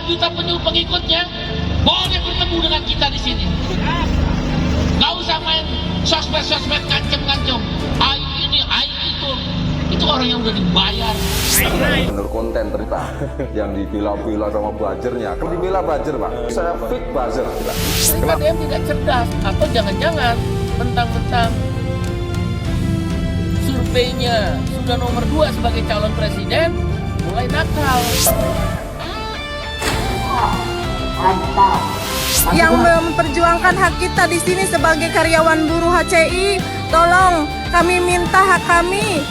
juta pengikutnya boleh bertemu dengan kita di sini. Gak usah main sosmed ngancem-ngancem. Aib ini, aib itu orang yang udah dibayar. Bener konten cerita yang dibela-bela sama buzzer-nya. Kan dibela buzzer, Pak. Saya fake buzzer. KDM tidak cerdas, atau jangan-jangan mentang-mentang surveinya sudah nomor 2 sebagai calon presiden, mulai nakal. Yang memperjuangkan hak kita di sini sebagai karyawan buruh HCI, tolong kami minta hak kami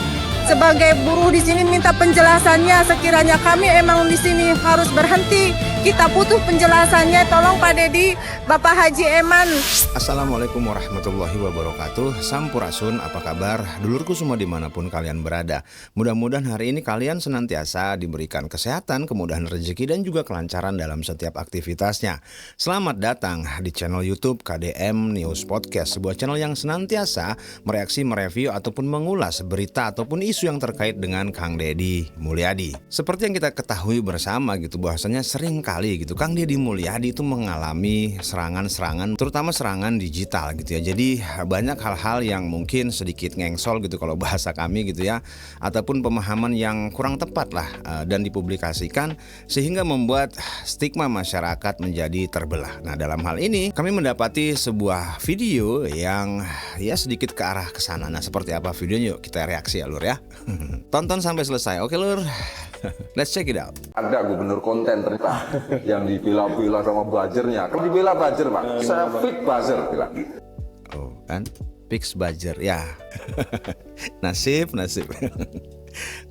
sebagai buruh di sini, minta penjelasannya. Sekiranya kami emang di sini harus berhenti, kita butuh penjelasannya. Tolong Pak Dedi, Bapak Haji Eman. Assalamualaikum warahmatullahi wabarakatuh. Sampurasun, apa kabar? Dulurku semua dimanapun kalian berada. Mudah-mudahan hari ini kalian senantiasa diberikan kesehatan, kemudahan rezeki, dan juga kelancaran dalam setiap aktivitasnya. Selamat datang di channel YouTube KDM News Podcast, sebuah channel yang senantiasa mereaksi, mereview, ataupun mengulas berita ataupun isu yang terkait dengan Kang Deddy Mulyadi. Seperti yang kita ketahui bersama gitu, bahwasanya sering kali gitu Kang Deddy Mulyadi itu mengalami serangan-serangan, terutama serangan digital gitu ya. Jadi banyak hal-hal yang mungkin sedikit ngengsol gitu kalau bahasa kami gitu ya, ataupun pemahaman yang kurang tepat lah dan dipublikasikan sehingga membuat stigma masyarakat menjadi terbelah. Nah, dalam hal ini kami mendapati sebuah video yang ya sedikit ke arah kesana. Nah, seperti apa videonya? Yuk kita reaksi ya Lur ya. Tonton sampai selesai. Oke Lur. Let's check it out. Ada gubernur konten cerita yang dibela-bela sama buzzer-nya. Kan dibela buzzer, Pak. Saya fake buzzer bilang. Oh kan, fix buzzer ya. nasib.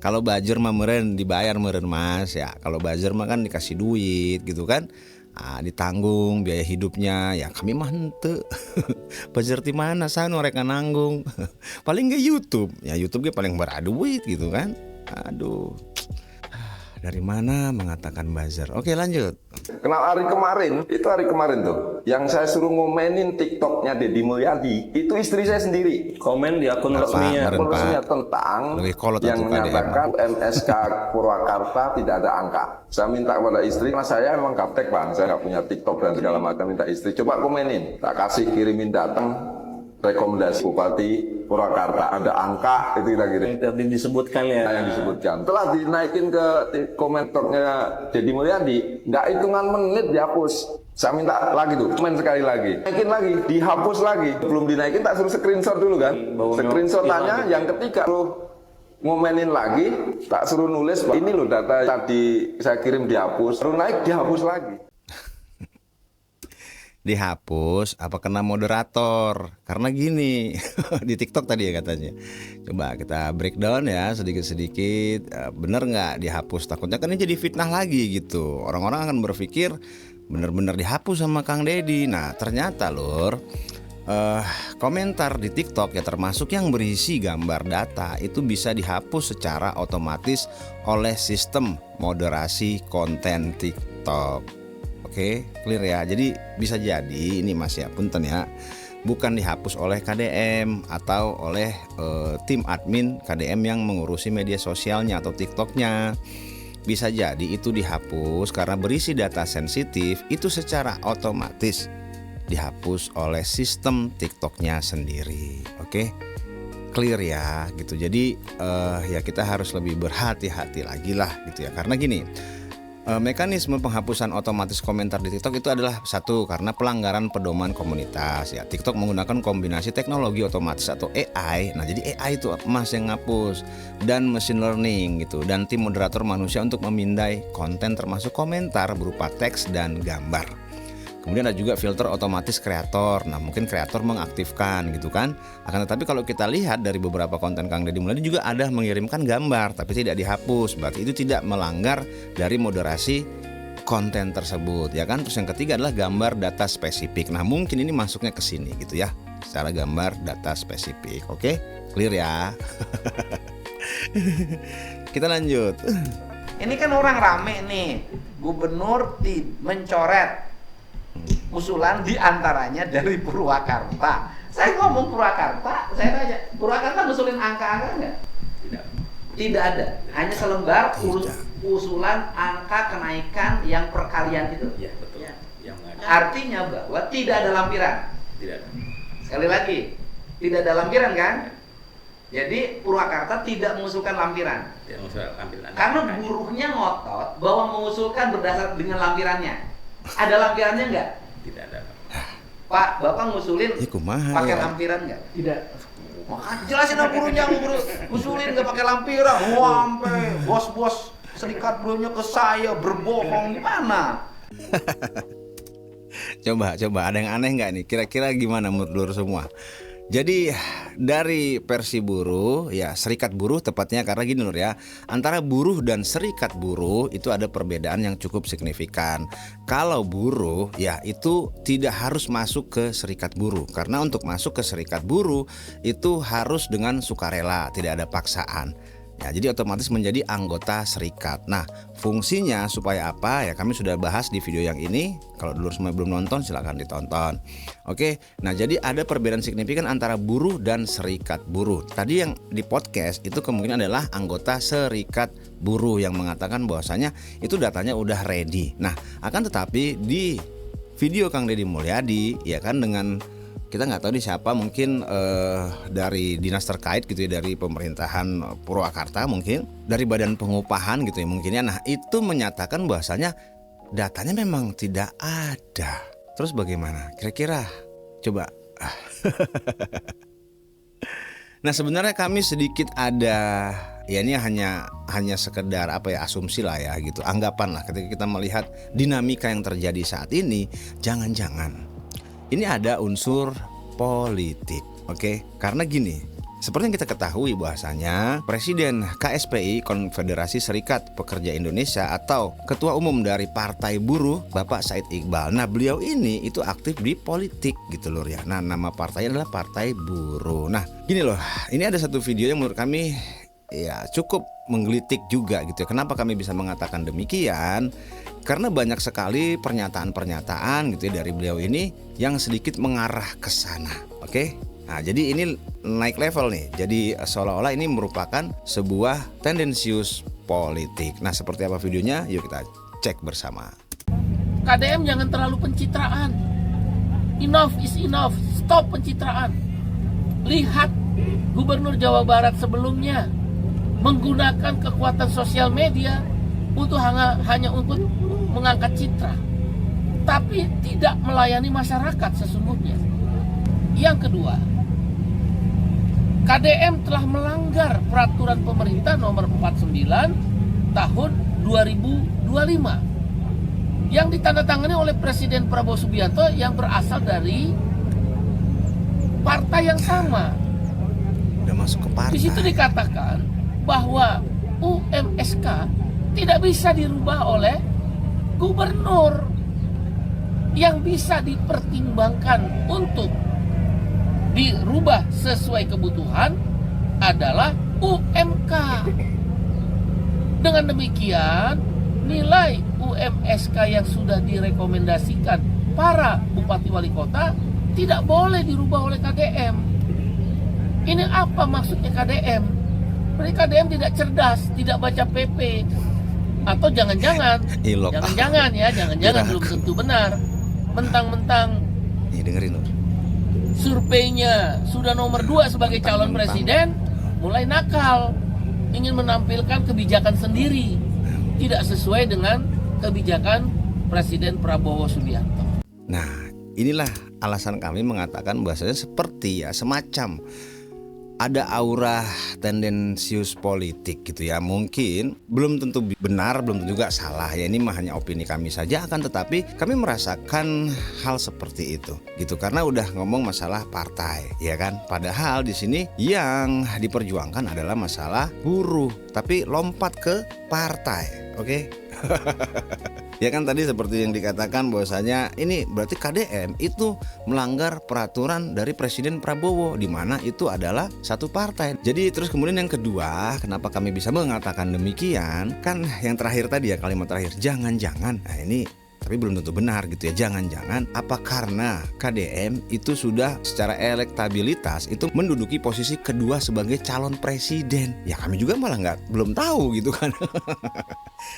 Kalau buzzer mah meren dibayar meren Mas ya. Kalau buzzer mah kan dikasih duit gitu kan. Ditanggung biaya hidupnya ya, kami mah henteu. Buzzer di mana sana mereka nanggung. Paling nggak YouTube ya, YouTube gue paling beraduit gitu kan. Aduh, dari mana mengatakan buzzer? Oke lanjut. Kenal hari kemarin tuh, yang saya suruh ngomenin TikToknya Deddy Mulyadi, itu istri saya sendiri. Komen di akun resminya. Akun resminya tentang yang menyatakan MSK Purwakarta tidak ada angka. Saya minta kepada istri, mas saya emang gaptek Bang, saya nggak punya TikTok dan segala macam, minta istri coba komenin, tak kasih kirimin datang rekomendasi Bupati Purwakarta ada angka itu kira-kira Yang tadi disebutkan ya. yang disebutkan. Setelah dinaikin ke komentarnya Deddy Mulyadi, nggak hitungan menit dihapus. Saya minta lagi tuh, komen sekali lagi, naikin lagi, dihapus lagi. Belum dinaikin tak suruh screenshot dulu kan. Screenshotannya yang ketiga suruh ngomenin lagi, tak suruh nulis ini loh data tadi saya kirim dihapus, baru naik dihapus lagi. Dihapus apa kena moderator? Karena gini di TikTok tadi ya katanya. Coba kita breakdown ya sedikit-sedikit. Bener nggak dihapus? Takutnya kan ini jadi fitnah lagi gitu. Orang-orang akan berpikir bener-bener dihapus sama Kang Deddy. Nah ternyata Lur, komentar di TikTok ya termasuk yang berisi gambar data itu bisa dihapus secara otomatis oleh sistem moderasi konten TikTok. Oke, clear ya. Jadi bisa jadi ini Mas ya, punten ya, bukan dihapus oleh KDM atau oleh tim admin KDM yang mengurusi media sosialnya atau TikToknya. Bisa jadi itu dihapus karena berisi data sensitif, itu secara otomatis dihapus oleh sistem TikToknya sendiri. Oke, clear ya gitu. Jadi ya kita harus lebih berhati-hati lagi lah gitu ya. Karena gini, mekanisme penghapusan otomatis komentar di TikTok itu adalah satu karena pelanggaran pedoman komunitas ya. TikTok menggunakan kombinasi teknologi otomatis atau AI. Nah jadi AI itu Mas yang ngapus, dan machine learning gitu, dan tim moderator manusia untuk memindai konten termasuk komentar berupa teks dan gambar. Kemudian ada juga filter otomatis kreator. Nah mungkin kreator mengaktifkan gitu kan. Akan tetapi kalau kita lihat dari beberapa konten Kang Deddy Mulyadi juga ada mengirimkan gambar tapi tidak dihapus. Berarti itu tidak melanggar dari moderasi konten tersebut ya kan. Terus yang ketiga adalah gambar data spesifik. Nah mungkin ini masuknya ke sini gitu ya, secara gambar data spesifik. Oke, clear ya. Kita lanjut. Ini kan orang rame nih, gubernur mencoret usulan diantaranya dari Purwakarta. Saya ngomong Purwakarta, saya tanya, Purwakarta ngusulin angka-angka enggak? Tidak. Tidak ada, hanya selembar usulan angka kenaikan yang perkalian itu. Ya, betul. Yang ada. Artinya bahwa tidak ada lampiran. Tidak ada. Sekali lagi, tidak ada lampiran kan? Jadi Purwakarta tidak mengusulkan lampiran. Tidak mengusulkan lampiran. Karena buruhnya ngotot bahwa mengusulkan berdasar dengan lampirannya. Ada lampirannya enggak? Tidak ada. Pak, Bapak ngusulin pakai ya. lampiran enggak? Tidak. Maka jelasin sama buruhnya, ngusulin nggak pakai lampiran. Wah, sampai bos-bos serikat buruhnya ke saya berbohong gimana? Coba ada yang aneh nggak nih? Kira-kira gimana menurut lur semua? Jadi dari versi buruh, ya serikat buruh tepatnya, karena gini lur ya, antara buruh dan serikat buruh itu ada perbedaan yang cukup signifikan. Kalau buruh ya itu tidak harus masuk ke serikat buruh, karena untuk masuk ke serikat buruh itu harus dengan sukarela, tidak ada paksaan. Ya, jadi otomatis menjadi anggota serikat. Nah, fungsinya supaya apa? Ya kami sudah bahas di video yang ini. Kalau dulu semua belum nonton, silahkan ditonton. Oke, nah jadi ada perbedaan signifikan antara buruh dan serikat buruh. Tadi yang di podcast itu kemungkinan adalah anggota serikat buruh yang mengatakan bahwasanya itu datanya udah ready. Nah, akan tetapi di video Kang Deddy Mulyadi, ya kan, dengan kita nggak tahu nih siapa, mungkin dari dinas terkait gitu ya, dari pemerintahan Purwakarta, mungkin dari badan pengupahan gitu ya mungkin ya. Nah itu menyatakan bahwasanya datanya memang tidak ada. Terus bagaimana kira-kira? Coba. Nah sebenarnya kami sedikit ada, ya ini hanya sekedar apa ya, asumsi lah ya gitu, anggapan lah ketika kita melihat dinamika yang terjadi saat ini, jangan-jangan ini ada unsur politik, oke? Karena gini, seperti yang kita ketahui bahwasanya Presiden KSPI, Konfederasi Serikat Pekerja Indonesia, atau Ketua Umum dari Partai Buruh, Bapak Said Iqbal. Nah beliau ini itu aktif di politik gitu loh ya. Nah nama partainya adalah Partai Buruh. Nah gini loh, ini ada satu video yang menurut kami ya cukup menggelitik juga gitu ya. Kenapa kami bisa mengatakan demikian? Karena banyak sekali pernyataan-pernyataan gitu ya dari beliau ini yang sedikit mengarah ke sana. Oke? Nah, jadi ini naik level nih. Jadi seolah-olah ini merupakan sebuah tendensius politik. Nah, seperti apa videonya? Yuk kita cek bersama. KDM jangan terlalu pencitraan. Enough is enough. Stop pencitraan. Lihat Gubernur Jawa Barat sebelumnya menggunakan kekuatan sosial media untuk hanya untuk mengangkat citra, tapi tidak melayani masyarakat sesungguhnya. Yang kedua, KDM telah melanggar peraturan pemerintah nomor 49 tahun 2025 yang ditandatangani oleh Presiden Prabowo Subianto yang berasal dari partai yang sama. Udah masuk ke partai. Di situ dikatakan bahwa UMSK tidak bisa dirubah oleh gubernur. Yang bisa dipertimbangkan untuk dirubah sesuai kebutuhan adalah UMK. Dengan demikian, nilai UMSK yang sudah direkomendasikan para bupati wali kota tidak boleh dirubah oleh KDM. Ini apa maksudnya KDM? Berarti KDM tidak cerdas, tidak baca PP. Atau jangan-jangan belum tentu benar. Mentang-mentang dengerin loh. Surveinya sudah nomor 2 sebagai calon presiden, mulai nakal, ingin menampilkan kebijakan sendiri, tidak sesuai dengan kebijakan Presiden Prabowo Subianto. Nah, inilah alasan kami mengatakan bahwasanya seperti ya semacam ada aura tendensius politik gitu ya. Mungkin belum tentu benar, belum tentu juga salah ya, ini mah hanya opini kami saja, akan tetapi kami merasakan hal seperti itu gitu, karena udah ngomong masalah partai ya kan, padahal di sini yang diperjuangkan adalah masalah buruh tapi lompat ke partai. Oke. Ya kan tadi seperti yang dikatakan bahwasanya ini berarti KDM itu melanggar peraturan dari Presiden Prabowo, di mana itu adalah satu partai. Jadi terus kemudian yang kedua, kenapa kami bisa mengatakan demikian? Kan yang terakhir tadi ya, kalimat terakhir, jangan-jangan. Nah ini tapi belum tentu benar gitu ya. Jangan-jangan apa karena KDM itu sudah secara elektabilitas itu menduduki posisi kedua sebagai calon presiden? Ya kami juga malah belum tahu gitu kan.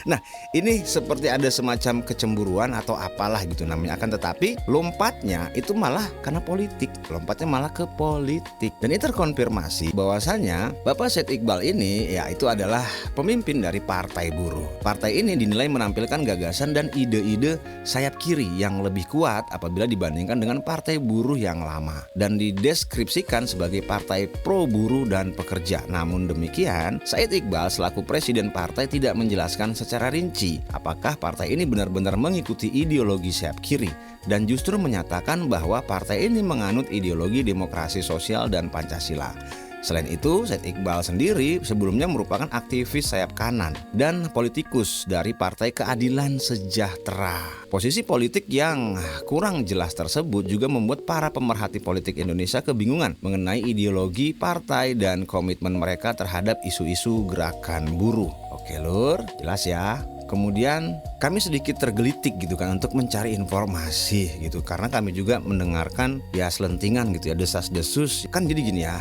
Nah, ini seperti ada semacam kecemburuan atau apalah gitu namanya. Akan tetapi lompatnya itu malah karena politik. Lompatnya malah ke politik. Dan ini terkonfirmasi bahwasanya Bapak Said Iqbal ini ya itu adalah pemimpin dari Partai Buruh. Partai ini dinilai menampilkan gagasan dan ide-ide sayap kiri yang lebih kuat apabila dibandingkan dengan Partai Buruh yang lama. Dan dideskripsikan sebagai partai pro buruh dan pekerja. Namun demikian, Said Iqbal selaku presiden partai tidak menjelaskan secara rinci apakah partai ini benar-benar mengikuti ideologi sayap kiri dan justru menyatakan bahwa partai ini menganut ideologi demokrasi sosial dan Pancasila. Selain itu, Said Iqbal sendiri sebelumnya merupakan aktivis sayap kanan dan politikus dari Partai Keadilan Sejahtera. Posisi politik yang kurang jelas tersebut juga membuat para pemerhati politik Indonesia kebingungan mengenai ideologi partai dan komitmen mereka terhadap isu-isu gerakan buruh. Oke lur, jelas ya. Kemudian kami sedikit tergelitik gitu kan untuk mencari informasi gitu, karena kami juga mendengarkan ya selentingan gitu ya, desas-desus kan. Jadi gini ya,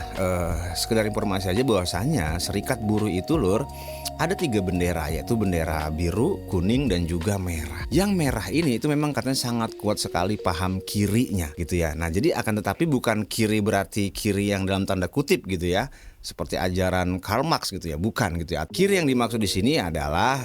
sekedar informasi aja bahwasanya Serikat Buruh itu lur ada 3 bendera, yaitu bendera biru, kuning dan juga merah. Yang merah ini itu memang katanya sangat kuat sekali paham kirinya gitu ya. Nah jadi akan tetapi bukan kiri berarti kiri yang dalam tanda kutip gitu ya, seperti ajaran Karl Marx gitu ya, bukan gitu ya. Kiri yang dimaksud di sini adalah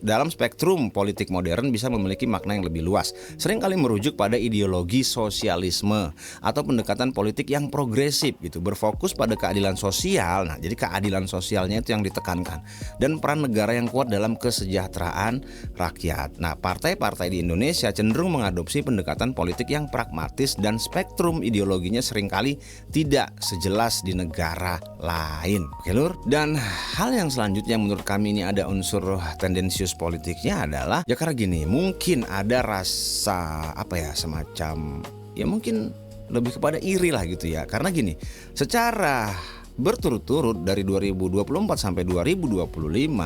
dalam spektrum politik modern bisa memiliki makna yang lebih luas. Seringkali merujuk pada ideologi sosialisme atau pendekatan politik yang progresif gitu, berfokus pada keadilan sosial. Nah, jadi keadilan sosialnya itu yang ditekankan dan peran negara yang kuat dalam kesejahteraan rakyat. Nah, partai-partai di Indonesia cenderung mengadopsi pendekatan politik yang pragmatis dan spektrum ideologinya seringkali tidak sejelas di negara lain. Oke lur. Dan hal yang selanjutnya menurut kami ini ada unsur tendensius politiknya adalah ya karena gini, mungkin ada rasa apa ya, semacam ya mungkin lebih kepada iri lah gitu ya. Karena gini, secara berturut-turut dari 2024 sampai 2025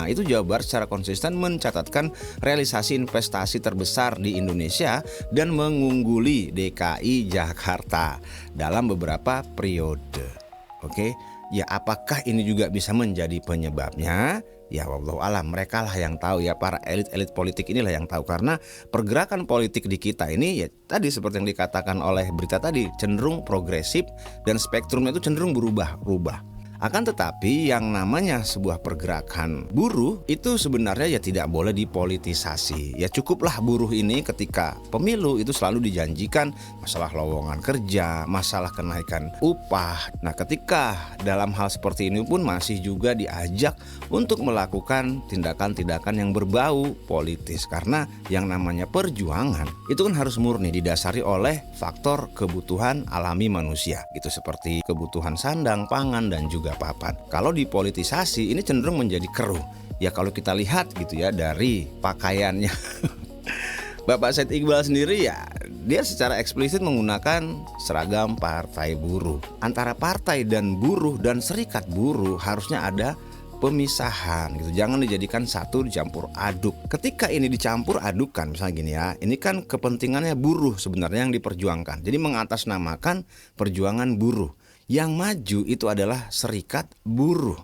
itu Jawa Barat secara konsisten mencatatkan realisasi investasi terbesar di Indonesia dan mengungguli DKI Jakarta dalam beberapa periode. Oke, ya apakah ini juga bisa menjadi penyebabnya? Ya wallahu alam, mereka lah yang tahu ya, para elit-elit politik inilah yang tahu. Karena pergerakan politik di kita ini ya tadi seperti yang dikatakan oleh berita tadi, cenderung progresif dan spektrumnya itu cenderung berubah-ubah. Akan tetapi yang namanya sebuah pergerakan buruh itu sebenarnya ya tidak boleh dipolitisasi. Ya cukuplah buruh ini ketika pemilu itu selalu dijanjikan masalah lowongan kerja, masalah kenaikan upah. Nah ketika dalam hal seperti ini pun masih juga diajak untuk melakukan tindakan-tindakan yang berbau politis. Karena yang namanya perjuangan itu kan harus murni didasari oleh faktor kebutuhan alami manusia gitu, seperti kebutuhan sandang, pangan dan juga papan. Kalau dipolitisasi ini cenderung menjadi keruh. Ya kalau kita lihat gitu ya dari pakaiannya Bapak Said Iqbal sendiri ya dia secara eksplisit menggunakan seragam partai buruh. Antara partai dan buruh dan serikat buruh harusnya ada pemisahan gitu. Jangan dijadikan satu dicampur aduk. Ketika ini dicampur adukan misalnya gini ya, ini kan kepentingannya buruh sebenarnya yang diperjuangkan. Jadi mengatasnamakan perjuangan buruh. Yang maju itu adalah serikat buruh.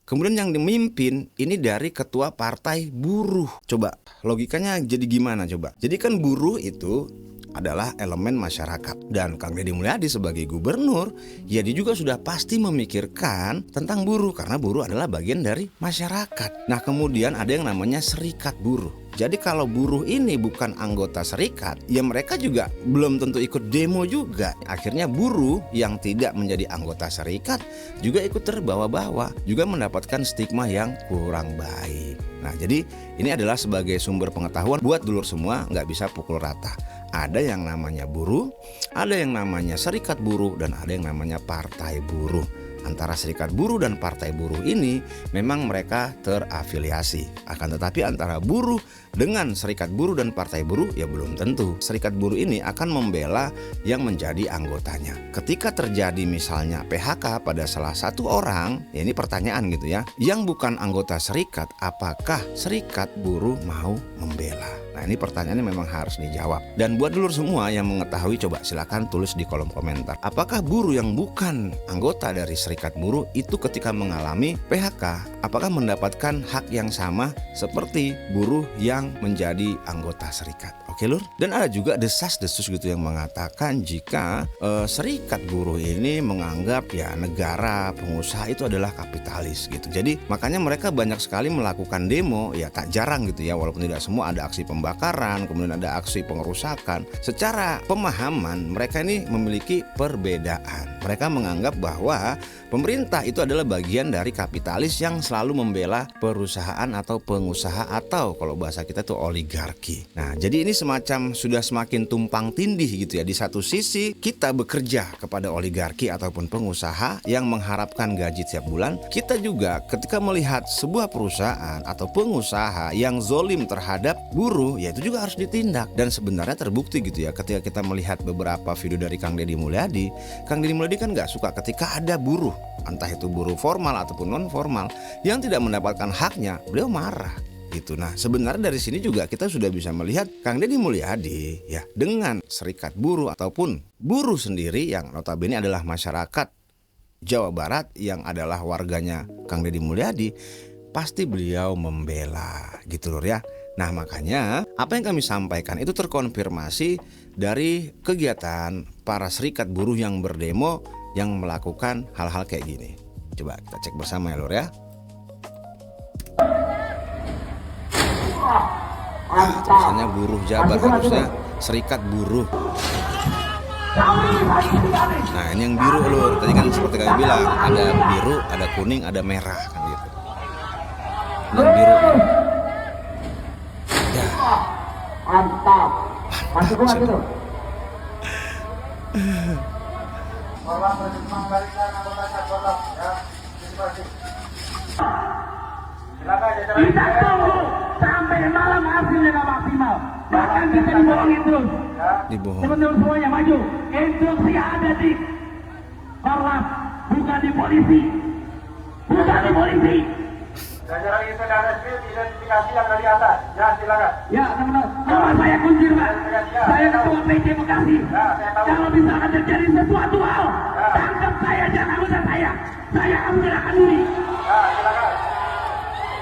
Kemudian yang dimimpin ini dari ketua partai buruh. Coba logikanya jadi gimana coba? Jadi kan buruh itu adalah elemen masyarakat. Dan Kang Deddy Mulyadi sebagai gubernur, ya dia juga sudah pasti memikirkan tentang buruh. Karena buruh adalah bagian dari masyarakat. Nah kemudian ada yang namanya serikat buruh. Jadi kalau buruh ini bukan anggota serikat, ya mereka juga belum tentu ikut demo juga. Akhirnya buruh yang tidak menjadi anggota serikat juga ikut terbawa-bawa, juga mendapatkan stigma yang kurang baik. Nah jadi ini adalah sebagai sumber pengetahuan buat dulur semua, nggak bisa pukul rata. Ada yang namanya buruh, ada yang namanya serikat buruh, dan ada yang namanya partai buruh. Antara serikat buruh dan partai buruh ini memang mereka terafiliasi. Akan tetapi antara buruh dengan serikat buruh dan partai buruh ya belum tentu. Serikat buruh ini akan membela yang menjadi anggotanya. Ketika terjadi misalnya PHK pada salah satu orang, ya ini pertanyaan gitu ya, yang bukan anggota serikat, apakah serikat buruh mau membela? Nah, ini pertanyaannya memang harus dijawab. Dan buat dulur semua yang mengetahui, coba silakan tulis di kolom komentar. Apakah buruh yang bukan anggota dari serikat buruh itu ketika mengalami PHK, apakah mendapatkan hak yang sama seperti buruh yang menjadi anggota serikat? Oke lur. Dan ada juga desas-desus gitu yang mengatakan jika serikat buruh ini menganggap ya negara, pengusaha itu adalah kapitalis gitu. Jadi makanya mereka banyak sekali melakukan demo, ya tak jarang gitu ya, walaupun tidak semua, ada aksi pembakaran, kemudian ada aksi pengerusakan. Secara pemahaman mereka ini memiliki perbedaan. Mereka menganggap bahwa pemerintah itu adalah bagian dari kapitalis yang selalu membela perusahaan atau pengusaha, atau kalau bahasa kita itu oligarki. Nah, jadi ini semacam sudah semakin tumpang tindih gitu ya. Di satu sisi kita bekerja kepada oligarki ataupun pengusaha yang mengharapkan gaji tiap bulan. Kita juga ketika melihat sebuah perusahaan atau pengusaha yang zolim terhadap buruh, ya itu juga harus ditindak. Dan sebenarnya terbukti gitu ya, ketika kita melihat beberapa video dari Kang Deddy Mulyadi. Kang Deddy Mulyadi kan gak suka ketika ada buruh, entah itu buruh formal ataupun non formal, yang tidak mendapatkan haknya, beliau marah gitu. Nah, sebenarnya dari sini juga kita sudah bisa melihat Kang Deddy Mulyadi ya dengan serikat buruh ataupun buruh sendiri yang notabene adalah masyarakat Jawa Barat yang adalah warganya Kang Deddy Mulyadi, pasti beliau membela gitu lur ya. Nah, makanya apa yang kami sampaikan itu terkonfirmasi dari kegiatan para serikat buruh yang berdemo yang melakukan hal-hal kayak gini. Coba kita cek bersama ya lur ya. Tulisannya buruh Jabar, harusnya serikat buruh. Nah, ini yang biru lur. Tadi kan seperti kami bilang, ada biru, ada kuning, ada merah kan gitu. Ini yang biru. Ya. Mantap. Mantap. Kita tunggu sampai malam hasilnya nggak maksimal, bahkan kita dibohongin terus. Teman-teman semuanya maju. Instruksi ada di Korlap, bukan di polisi, bukan di polisi. Jajaran Inspektorat identifikasi yang dari atas. Ya, silakan. Ya, teman-teman. Nama saya Kuncir, Pak. Saya ketua PC Bekasi. Kalau misalkan terjadi sesuatu hal, tangkap saya, jangan usah saya. Saya akan menyerahkan diri. Ya, silakan.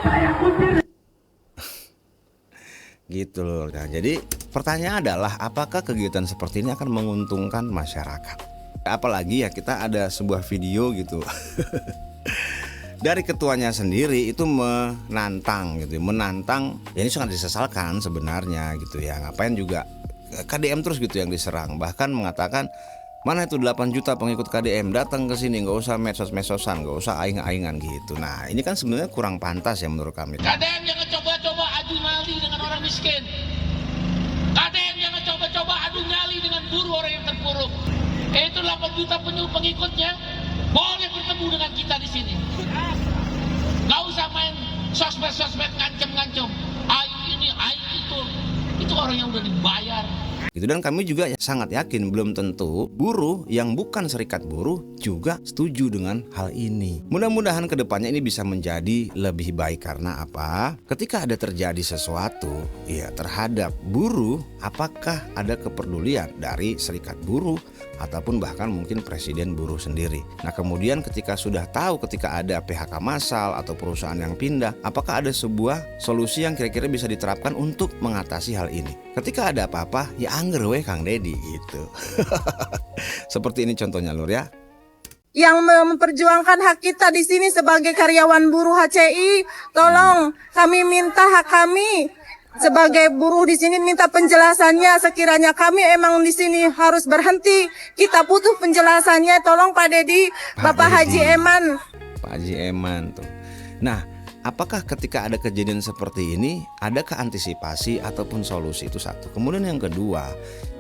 Saya Kuncir. Gitu loh. Nah, jadi pertanyaan adalah apakah kegiatan seperti ini akan menguntungkan masyarakat? Apalagi ya kita ada sebuah video gitu dari ketuanya sendiri itu menantang gitu, menantang. Ya ini sangat disesalkan sebenarnya gitu ya. Ngapain juga KDM terus gitu yang diserang, bahkan mengatakan mana itu 8 juta pengikut KDM datang ke sini, nggak usah medsos-medsosan, nggak usah aing-aingan gitu. Nah, ini kan sebenarnya kurang pantas ya menurut kami. KDM jangan coba-coba adu nyali dengan orang miskin. KDM jangan coba-coba adu nyali dengan buruh orang yang terpuruk. Itu 8 juta pengikutnya boleh bertemu dengan kita di sini. Gak usah main sosmed ngancem-ngancem. Aing ini, aing itu orang yang udah dibayar. Gitu, dan kami juga sangat yakin belum tentu buruh yang bukan serikat buruh juga setuju dengan hal ini. Mudah-mudahan kedepannya ini bisa menjadi lebih baik. Karena apa? Ketika ada terjadi sesuatu ya terhadap buruh, apakah ada kepedulian dari serikat buruh ataupun bahkan mungkin presiden buruh sendiri. Nah, kemudian ketika sudah tahu ketika ada PHK massal atau perusahaan yang pindah, apakah ada sebuah solusi yang kira-kira bisa diterapkan untuk mengatasi hal ini? Ketika ada apa-apa ya angger weh Kang Deddy gitu. Seperti ini contohnya lur ya. Yang memperjuangkan hak kita di sini sebagai karyawan buruh HCI, tolong kami minta hak kami. Sebagai buruh di sini minta penjelasannya, sekiranya kami emang di sini harus berhenti, kita butuh penjelasannya, tolong Pak Deddy, Bapak Haji Eman. Pak Haji Eman tuh. Nah, apakah ketika ada kejadian seperti ini, adakah antisipasi ataupun solusi? Itu satu. Kemudian yang kedua,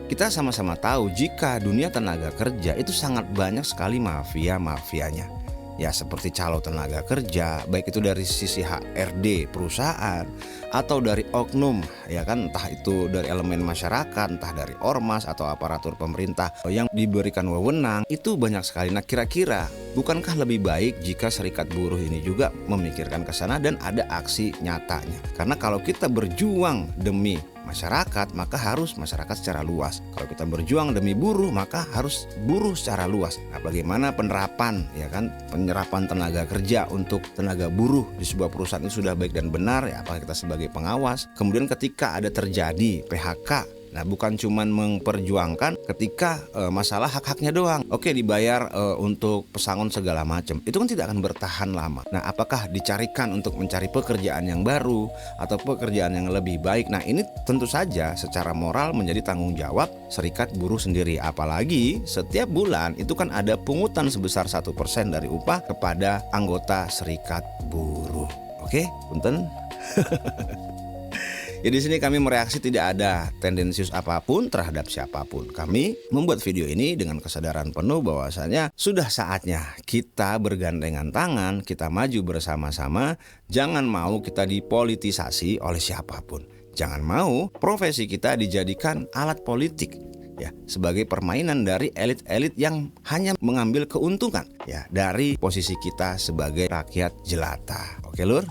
kita sama-sama tahu jika dunia tenaga kerja itu sangat banyak sekali mafia-mafianya. Ya seperti calo tenaga kerja, baik itu dari sisi HRD perusahaan atau dari oknum, ya kan, entah itu dari elemen masyarakat, entah dari ormas atau aparatur pemerintah yang diberikan wewenang, itu banyak sekali. Nah, kira-kira bukankah lebih baik jika serikat buruh ini juga memikirkan ke sana dan ada aksi nyatanya? Karena kalau kita berjuang demi masyarakat, maka harus masyarakat secara luas. Kalau kita berjuang demi buruh, maka harus buruh secara luas. Nah, bagaimana penerapan, ya kan, penyerapan tenaga kerja untuk tenaga buruh di sebuah perusahaan itu sudah baik dan benar, ya apakah kita sebagai pengawas. Kemudian ketika ada terjadi PHK, nah bukan cuman memperjuangkan ketika masalah hak-haknya doang. Oke, dibayar untuk pesangon segala macam. Itu kan tidak akan bertahan lama. Nah, apakah dicarikan untuk mencari pekerjaan yang baru atau pekerjaan yang lebih baik? Nah, ini tentu saja secara moral menjadi tanggung jawab serikat buruh sendiri. Apalagi setiap bulan itu kan ada pungutan sebesar 1% dari upah kepada anggota serikat buruh. Oke, punten. Ya, di sini kami mereaksi tidak ada tendensius apapun terhadap siapapun. Kami membuat video ini dengan kesadaran penuh bahwasanya sudah saatnya kita bergandengan tangan, kita maju bersama-sama. Jangan mau kita dipolitisasi oleh siapapun. Jangan mau profesi kita dijadikan alat politik, ya, sebagai permainan dari elit-elit yang hanya mengambil keuntungan, ya, dari posisi kita sebagai rakyat jelata. Oke, Lur?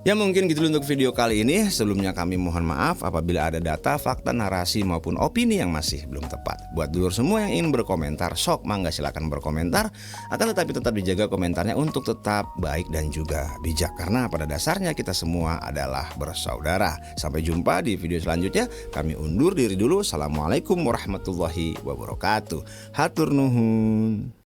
Ya, mungkin gitu untuk video kali ini. Sebelumnya kami mohon maaf apabila ada data, fakta, narasi maupun opini yang masih belum tepat. Buat dulur semua yang ingin berkomentar, sok mangga silakan berkomentar. Akan tetapi tetap dijaga komentarnya untuk tetap baik dan juga bijak. Karena pada dasarnya kita semua adalah bersaudara. Sampai jumpa di video selanjutnya. Kami undur diri dulu. Assalamualaikum warahmatullahi wabarakatuh. Hatur nuhun.